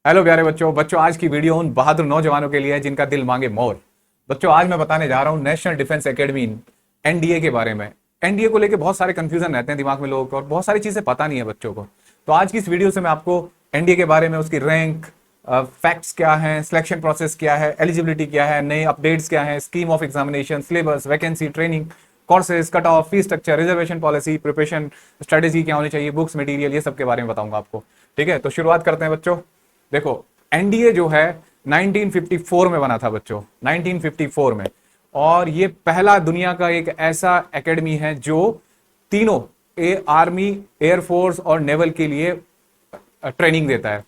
Hello प्यारे बच्चों आज की वीडियो उन बहादुर नौजवानों के लिए है जिनका दिल मांगे मोर। बच्चों आज मैं बताने जा रहा हूं नेशनल डिफेंस एकेडमी एनडीए के बारे में। एनडीए को लेकर बहुत सारे कंफ्यूजन रहते हैं दिमाग में लोगों को और बहुत सारी चीजें पता नहीं है बच्चों को। तो आज की इस वीडियो से मैं आपको एनडीए के बारे में, उसकी रैंक, फैक्ट्स क्या है, सिलेक्शन प्रोसेस क्या है, एलिजिबिलिटी क्या है, नए अपडेट्स क्या है, scheme of examination, syllabus, vacancy, training, courses, cut off, fees structure, reservation policy, preparation strategy क्या होनी चाहिए, बुक्स, मटेरियल, ये सब के बारे में बताऊंगा आपको। ठीक है, तो शुरुआत करते हैं बच्चों। देखो, एनडीए जो है 1954 में बना था बच्चों, 1954 में। और ये पहला दुनिया का एक ऐसा एकेडमी है जो तीनों आर्मी, एयरफोर्स और नेवल के लिए ट्रेनिंग देता है।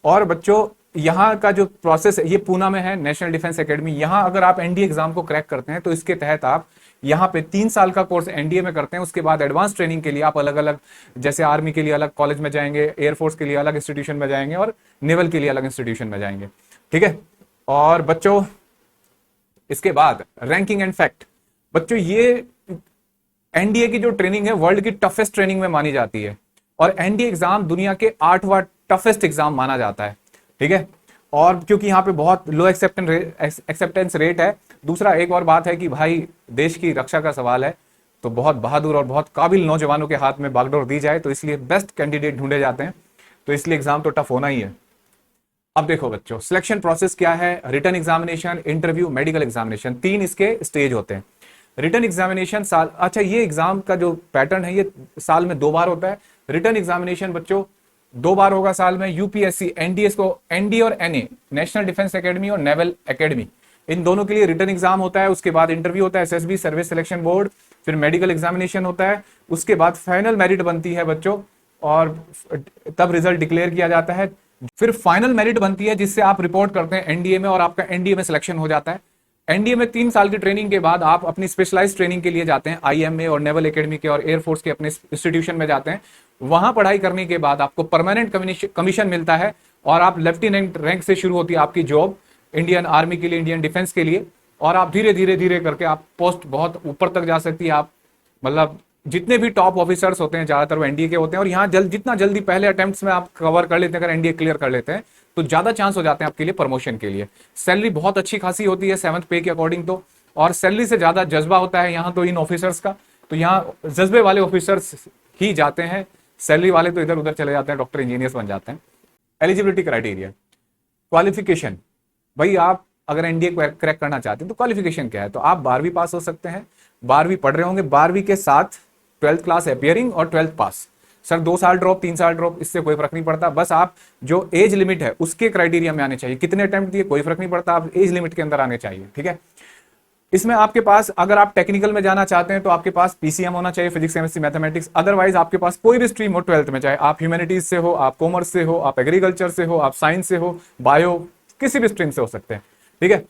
और बच्चों यहाँ का जो प्रोसेस है ये पूना में है, नेशनल डिफेंस एकेडमी। यहाँ अगर आप एनडीए एग्जाम को क्रैक करते हैं तो इसके तहत आप यहाँ पे 3 साल का कोर्स एनडीए में करते हैं। उसके बाद एडवांस ट्रेनिंग के लिए आप अलग अलग, जैसे आर्मी के लिए अलग कॉलेज में जाएंगे, एयरफोर्स के लिए अलग इंस्टीट्यूशन में जाएंगे और नेवल के लिए अलग इंस्टीट्यूशन में जाएंगे। ठीक है, और बच्चों इसके बाद रैंकिंग एंड फैक्ट। बच्चों ये एनडीए की जो ट्रेनिंग है वर्ल्ड की टफेस्ट ट्रेनिंग में मानी जाती है और एनडीए एग्जाम दुनिया के 8वां टफेस्ट एग्जाम माना जाता है। ठीक है, और क्योंकि यहाँ पे बहुत लो एक्सेप्टेंस रेट है। दूसरा एक और बात है कि भाई देश की रक्षा का सवाल है तो बहुत बहादुर और बहुत काबिल नौजवानों के हाथ में बागडोर दी जाए, तो इसलिए बेस्ट कैंडिडेट ढूंढे जाते हैं। तो इसलिए एग्जाम तो टफ होना ही है। अब देखो बच्चों, सिलेक्शन प्रोसेस क्या है। Written examination, interview, medical examination, 3 इसके स्टेज होते हैं। रिटन एग्जामिनेशन अच्छा ये एग्जाम का जो पैटर्न है ये साल में 2 बार होता है। रिटन एग्जामिनेशन बच्चों 2 बार होगा साल में। यूपीएससी एनडीएस को, एनडी और एनए, नेशनल डिफेंस एकेडमी और नेवल एकेडमी, इन दोनों के लिए रिटन एग्जाम होता है। उसके बाद इंटरव्यू होता है, एसएसबी, सर्विस सिलेक्शन बोर्ड, फिर मेडिकल एग्जामिनेशन होता है। उसके बाद फाइनल मेरिट बनती है बच्चों और तब रिजल्ट डिक्लेयर किया जाता है। फिर फाइनल मेरिट बनती है जिससे आप रिपोर्ट करते हैं एनडीए में और आपका एनडीए में सिलेक्शन हो जाता है। एनडीए में 3 साल की ट्रेनिंग के बाद आप अपनी स्पेशलाइज ट्रेनिंग के लिए जाते हैं, आईएमए और नेवल एकेडमी के और एयरफोर्स के अपने इंस्टीट्यूशन में जाते हैं। वहां पढ़ाई करने के बाद आपको परमानेंट कमीशन मिलता है और आप लेफ्टिनेंट रैंक से शुरू होती है आपकी जॉब इंडियन आर्मी के लिए, इंडियन डिफेंस के लिए। और आप धीरे धीरे धीरे करके आप पोस्ट बहुत ऊपर तक जा सकती है। आप मतलब जितने भी टॉप ऑफिसर्स होते हैं ज्यादातर वो एनडीए के होते हैं और यहाँ जितना जल्दी पहले अटेम्प्ट्स में आप कवर कर लेते हैं, अगर एनडीए क्लियर कर लेते हैं तो ज्यादा चांस हो जाते हैं आपके लिए प्रमोशन के लिए। सैलरी बहुत अच्छी खासी होती है 7th पे के अकॉर्डिंग तो, और सैलरी से ज्यादा जज्बा होता है यहाँ तो इन ऑफिसर्स का। तो यहाँ जज्बे वाले ऑफिसर्स ही जाते हैं, सैलरी वाले तो इधर उधर चले जाते हैं, डॉक्टर इंजीनियर्स बन जाते हैं। Eligibility criteria, qualification. भाई आप अगर एनडीए क्रैक करना चाहते हैं तो क्वालिफिकेशन क्या है, तो आप 12वीं पास हो सकते हैं, 12वीं पढ़ रहे होंगे, 12वीं के साथ 12th क्लास अपियरिंग और 12th पास। सर 2 साल ड्रॉप, 3 साल ड्रॉप, इससे कोई फर्क नहीं पड़ता। बस आप जो एज लिमिट है उसके क्राइटेरिया में आने चाहिए। कितने अटेम्प्ट दिए कोई फर्क नहीं पड़ता, आप एज लिमिट के अंदर आने चाहिए। ठीक है, इसमें आपके पास अगर आप टेक्निकल में जाना चाहते हैं तो आपके पास पीसीएम होना चाहिए, फिजिक्स, केमिस्ट्री, मैथमेटिक्स। अदरवाइज आपके पास कोई भी स्ट्रीम हो 12th में, चाहे आप ह्यूमैनिटीज से हो, आप कॉमर्स से हो, आप एग्रीकल्चर से हो, आप साइंस से हो, बायो, किसी भी स्ट्रीम से हो सकते हैं। ठीक है,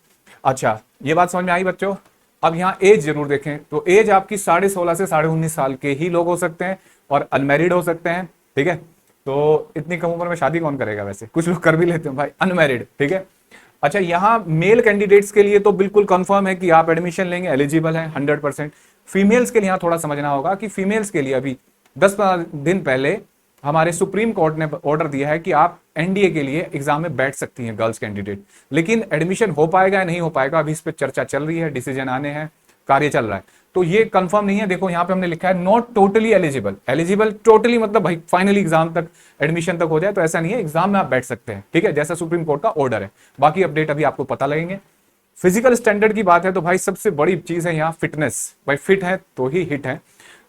अच्छा ये बात समझ में आई बच्चों। अब यहाँ एज जरूर देखें, तो एज आपकी 16.5 से 19.5 साल के ही लोग हो सकते हैं और अनमैरिड हो सकते हैं। ठीक है, तो इतनी कम उम्र में शादी कौन करेगा, वैसे कुछ लोग कर भी लेते हैं भाई, अनमैरिड। ठीक है, अच्छा यहाँ मेल कैंडिडेट्स के लिए तो बिल्कुल कंफर्म है कि आप एडमिशन लेंगे, एलिजिबल हैं 100%। फीमेल्स के लिए यहाँ थोड़ा समझना होगा कि फीमेल्स के लिए अभी 10-15 दिन पहले हमारे सुप्रीम कोर्ट ने ऑर्डर दिया है कि आप एनडीए के लिए एग्जाम में बैठ सकती हैं गर्ल्स कैंडिडेट, लेकिन एडमिशन हो पाएगा या नहीं हो पाएगा अभी इस पर चर्चा चल रही है, डिसीजन आने हैं, कार्य चल रहा है, तो ये कंफर्म नहीं है। देखो यहाँ पे हमने लिखा है not totally eligible. Eligible totally मतलब भाई फाइनली एग्जाम तक, एडमिशन तक हो जाए, तो ऐसा नहीं है, एग्जाम में आप बैठ सकते हैं। ठीक है, जैसा सुप्रीम कोर्ट का ऑर्डर है। बाकी अपडेट अभी आपको पता लगेंगे। फिजिकल स्टैंडर्ड की बात है तो भाई सबसे बड़ी चीज है यहाँ फिटनेस। भाई फिट है तो ही हिट है,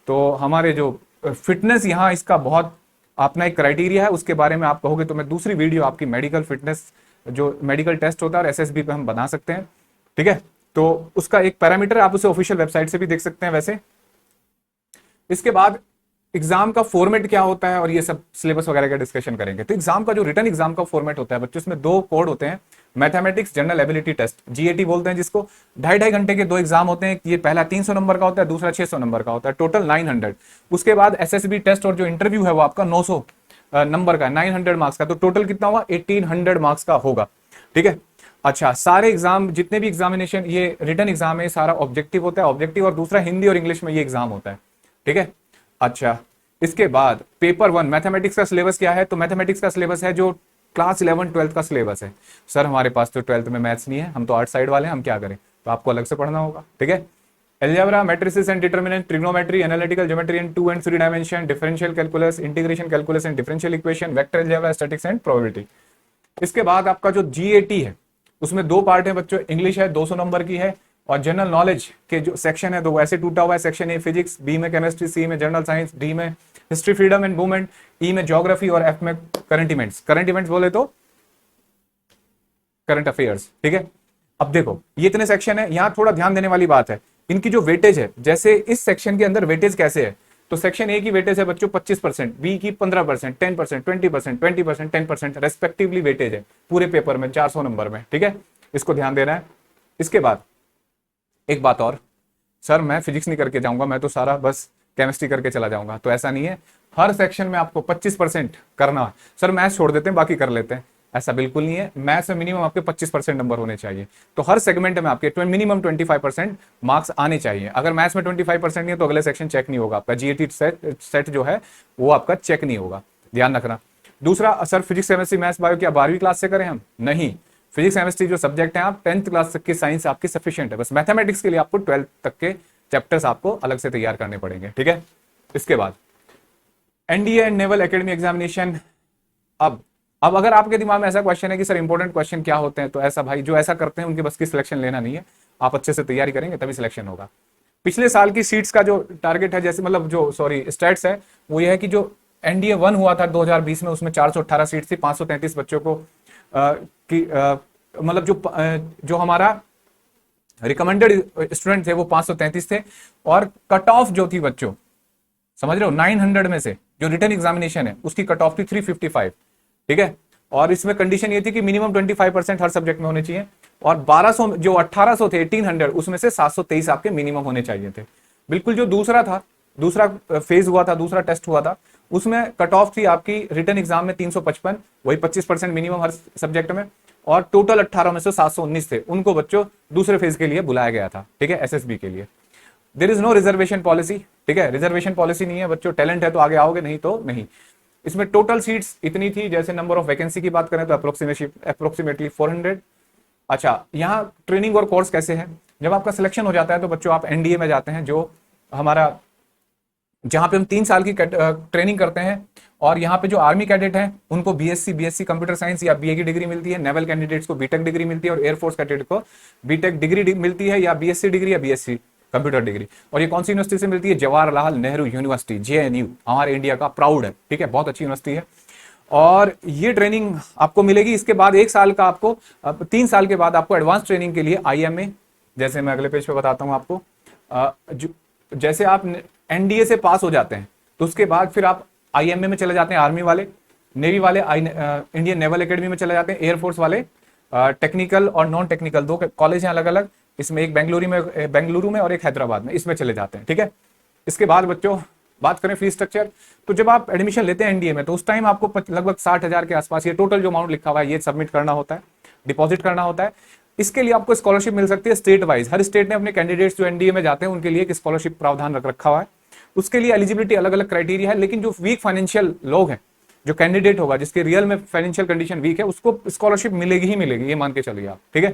तो हमारे जो फिटनेस यहाँ इसका बहुत अपना एक क्राइटेरिया है। उसके बारे में आप कहोगे तो मैं दूसरी वीडियो आपकी मेडिकल फिटनेस, जो मेडिकल टेस्ट होता है और एसएसबी पे हम बना सकते हैं। ठीक है, तो उसका एक पैरामीटर आप उसे ऑफिशियल वेबसाइट से भी देख सकते हैं वैसे। इसके बाद एग्जाम का फॉर्मेट क्या होता है और ये सब सिलेबस वगैरह का डिस्कशन करेंगे। तो एग्जाम का जो रिटन एग्जाम का फॉर्मेट होता है बच्चों, इसमें 2 कोड होते हैं, mathematics general ability test, GAT बोलते हैं जिसको। 2.5 घंटे के 2 एग्जाम होते हैं। ये पहला 300 नंबर का होता है, दूसरा 600 नंबर का होता है, टोटल 900। उसके बाद एसएसबी टेस्ट और जो इंटरव्यू है वो आपका 900 नंबर का, 900 मार्क्स का, तो टोटल कितना हुआ 1800 मार्क्स का होगा। ठीक है, अच्छा सारे एग्जाम, जितने भी एग्जामिनेशन, ये रिटन एग्जाम है, सारा ऑब्जेक्टिव होता है, ऑब्जेक्टिव, और दूसरा हिंदी और इंग्लिश में ये एग्जाम होता है। ठीक है, अच्छा इसके बाद पेपर 1 मैथमेटिक्स का सिलेबस क्या है, तो मैथमेटिक्स का सिलेबस है जो क्लास 11 12th का सिलेबस है। सर हमारे पास तो 12th में मैथ्स नहीं है, हम तो आर्ट साइड वाले हैं, हम क्या करें? तो आपको अलग से पढ़ना होगा, ठीक है। Algebra, matrices and determinant, trigonometry, analytical geometry in 2 and 3 dimension, differential calculus, integration calculus and differential equation, vector algebra, statistics and probability. इसके बाद आपका जो जीएटी है उसमें 2 पार्ट है बच्चों, इंग्लिश है 200 नंबर की है, और जनरल नॉलेज के जो सेक्शन है तो वो ऐसे टूटा हुआ है, सेक्शन ए फिजिक्स, बी में केमिस्ट्री, सी में जनरल साइंस, डी में हिस्ट्री फ्रीडम एंड मूवमेंट, ई में ज्योग्राफी और एफ में करंट इवेंट्स। करंट इवेंट्स बोले तो करंट अफेयर्स, ठीक है। अब देखो ये इतने सेक्शन है, यहां थोड़ा ध्यान देने वाली बात है, इनकी जो वेटेज है, जैसे इस सेक्शन के अंदर वेटेज कैसे है, तो सेक्शन ए की वेटेज है बच्चों 25%, बी की 15%, 10%, 20%, 20%, 10% रेस्पेक्टिवली वेटेज है पूरे पेपर में 400 नंबर में, ठीक है। इसको ध्यान देना है। इसके बाद एक बात और, सर मैं फिजिक्स नहीं करके जाऊंगा, मैं तो सारा बस केमिस्ट्री करके चला जाऊंगा, तो ऐसा नहीं है। हर सेक्शन में आपको 25% करना है। सर मैथ्स छोड़ देते हैं बाकी कर लेते हैं, ऐसा बिल्कुल नहीं है। मैथ्स में मिनिमम आपके 25% नंबर होने चाहिए, तो हर सेगमेंट में आपके मिनिमम 25% मार्क्स आने चाहिए। अगर मैथ्स में 25% नहीं है तो अगले सेक्शन चेक नहीं होगा, आपका जीएटी सेट जो है वो आपका चेक नहीं होगा, ध्यान रखना। दूसरा, sir physics chemistry maths bio क्या 12वीं क्लास से करें हम? नहीं, फिजिक्स केमिस्ट्री जो सब्जेक्ट है आप 10th क्लास तक की साइंस आपकी सफिशिएंट है, बस मैथमेटिक्स के लिए आपको 12th तक के चैप्टर्स आपको अलग से तैयार करने पड़ेंगे, ठीक है। इसके बाद NDA and naval academy examination. अब अगर आपके दिमाग में ऐसा क्वेश्चन है कि सर इंपॉर्टेंट क्वेश्चन क्या होते हैं, तो ऐसा भाई जो ऐसा करते हैं उनके बस की सिलेक्शन लेना नहीं है, आप अच्छे से तैयारी करेंगे तभी सिलेक्शन होगा। पिछले साल की सीट्स का जो टारगेट है, जैसे मतलब जो स्टैट्स है वो ये है कि जो एनडीए 1 हुआ था 2020 में, उसमें 418 सीट थी, 533 बच्चों को मतलब जो हमारा रिकमेंडेड स्टूडेंट थे वो 533 थे, और कट ऑफ जो थी बच्चों, समझ रहे हो, 900 में से जो रिटन एग्जामिनेशन है उसकी कट ऑफ थी 355, ठीक है। और इसमें कंडीशन ये थी कि मिनिमम 25% हर सब्जेक्ट में होने चाहिए, और 1200 जो 1800 थे 1800 उसमें से 723 आपके मिनिमम होने चाहिए थे। बिल्कुल जो दूसरा फेज हुआ था, दूसरा टेस्ट हुआ था, उसमें कट ऑफ थी आपकी रिटन एग्जाम में 355, वही 25% मिनिमम हर सब्जेक्ट में, और टोटल 18 में से 719 थे, उनको बच्चों दूसरे फेज के लिए बुलाया गया था, ठीक है, एसएसबी के लिए। There is no reservation policy, ठीक है, रिजर्वेशन पॉलिसी नहीं है बच्चों, टैलेंट है तो आगे आओगे, नहीं तो नहीं। इसमें टोटल सीट्स इतनी थी, जैसे नंबर ऑफ वैकेंसी की बात करें तो अप्रोक्सीमेटली 400। अच्छा, यहाँ ट्रेनिंग और कोर्स कैसे है, जब आपका सिलेक्शन हो जाता है तो बच्चों आप एनडीए में जाते हैं, जो हमारा जहां पे हम 3 साल की ट्रेनिंग करते हैं, और यहाँ पे जो आर्मी कैडेट हैं उनको बीएससी कंप्यूटर साइंस या बीए की डिग्री मिलती है, नेवल कैंडिडेट्स को बीटेक डिग्री मिलती है, और एयरफोर्स कैडेट को बीटेक डिग्री मिलती है, या बीएससी डिग्री या बीएससी कंप्यूटर डिग्री। और ये कौन सी यूनिवर्सिटी से मिलती है? जवाहरलाल नेहरू यूनिवर्सिटी, जेएनयू, हमारे इंडिया का प्राउड है, ठीक है, बहुत अच्छी यूनिवर्सिटी है। और ये ट्रेनिंग आपको मिलेगी। इसके बाद 1 साल का आपको 3 साल के बाद आपको एडवांस ट्रेनिंग के लिए आईएमए, जैसे मैं अगले पेज पे बताता हूं आपको, जैसे आप एनडीए से पास हो जाते हैं तो उसके बाद फिर आप आईएमए में चले जाते हैं, आर्मी वाले, नेवी वाले इंडियन नेवल एकेडमी में चले जाते हैं, एयरफोर्स वाले टेक्निकल और नॉन टेक्निकल 2 कॉलेज हैं अलग अलग, इसमें एक बेंगलुरु में और एक हैदराबाद में, इसमें चले जाते हैं, ठीक है। इसके बाद बच्चों बात करें फीस स्ट्रक्चर, तो जब आप एडमिशन लेते हैं एनडीए में तो उस टाइम आपको लगभग 60,000 के आसपास ये टोटल जो अमाउंट लिखा हुआ है ये सबमिट करना होता है, डिपॉजिट करना होता है। इसके लिए आपको स्कॉलरशिप मिल सकती है स्टेट वाइज, हर स्टेट ने अपने कैंडिडेट्स जो एनडीए में जाते हैं उनके लिए एक स्कॉलरशिप प्रावधान रखा हुआ है, उसके लिए एलिजिबिलिटी अलग अलग क्राइटेरिया है। लेकिन जो वीक फाइनेंशियल लोग हैं, जो कैंडिडेट होगा जिसके रियल में फाइनेंशियल कंडीशन वीक है, उसको स्कॉलरशिप मिलेगी ही मिलेगी, ये मान के चलिए आप, ठीक है।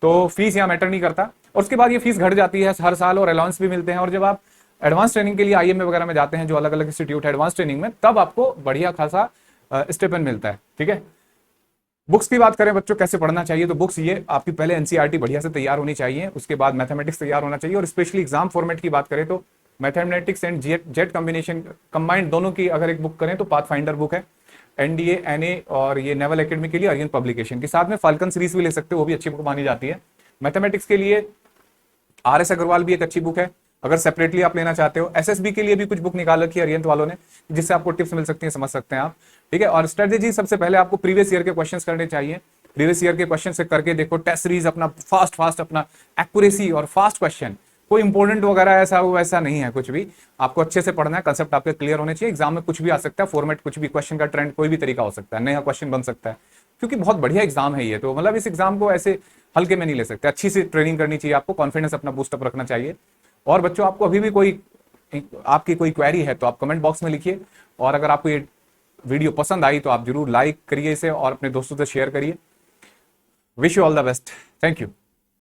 तो फीस यहाँ मैटर नहीं करता, और उसके बाद ये फीस घट जाती है हर साल, और अलाउंस भी मिलते हैं। और जब आप एडवांस ट्रेनिंग के लिए आईएमए वगैरह में जाते हैं, जो अलग अलग इंस्टीट्यूट है एडवांस ट्रेनिंग में, तब आपको बढ़िया खासा स्टिपेंड मिलता है, ठीक है। बुक्स की बात करें बच्चों कैसे पढ़ना चाहिए, तो बुक्स ये आपकी पहले एनसीईआरटी बढ़िया से तैयार होनी चाहिए, उसके बाद मैथमेटिक्स तैयार होना चाहिए, और स्पेशली एग्जाम फॉर्मेट की बात करें तो mathematics and jet combination combined दोनों की अगर एक बुक करें तो पाथफाइंडर बुक है एनडीए एनए, और ये नेवल एकेडमी के लिए अरियन पब्लिकेशन के साथ में फाल्कन सीरीज भी ले सकते हो, वो भी अच्छी बुक मानी जाती है। मैथमेटिक्स के लिए आरएस अग्रवाल भी एक अच्छी बुक है, अगर सेपरेटली आप लेना चाहते हो। एसएसबी के लिए भी कुछ बुक निकाल रखी है अरियंत वालों ने, जिससे आपको टिप्स मिल सकती हैं, समझ सकते हैं आप, ठीक है। और स्ट्रेटेजी, सबसे पहले आपको प्रीवियस ईयर के क्वेश्चंस करने चाहिए, प्रीवियस ईयर के क्वेश्चन से करके देखो, टेस्ट सीरीज अपना फास्ट अपना एक्यूरेसी और फास्ट क्वेश्चन, कोई इंपॉर्टेंट वगैरह ऐसा वैसा नहीं है कुछ भी, आपको अच्छे से पढ़ना है, कंसेप्ट आपके क्लियर होने चाहिए। एग्जाम में कुछ भी आ सकता है, फॉर्मेट कुछ भी, क्वेश्चन का ट्रेंड कोई भी तरीका हो सकता है, नया क्वेश्चन बन सकता है, क्योंकि बहुत बढ़िया एग्जाम है ये, तो मतलब इस एग्जाम को ऐसे हल्के में नहीं ले सकते, अच्छी सी ट्रेनिंग करनी चाहिए आपको, कॉन्फिडेंस अपना बूस्टअप रखना चाहिए। और बच्चों आपको अभी भी कोई आपकी कोई क्वेरी है तो आप कमेंट बॉक्स में लिखिए, और अगर आपको ये वीडियो पसंद आई तो आप जरूर लाइक करिए इसे और अपने दोस्तों से शेयर करिए। Wish you all the best. Thank you.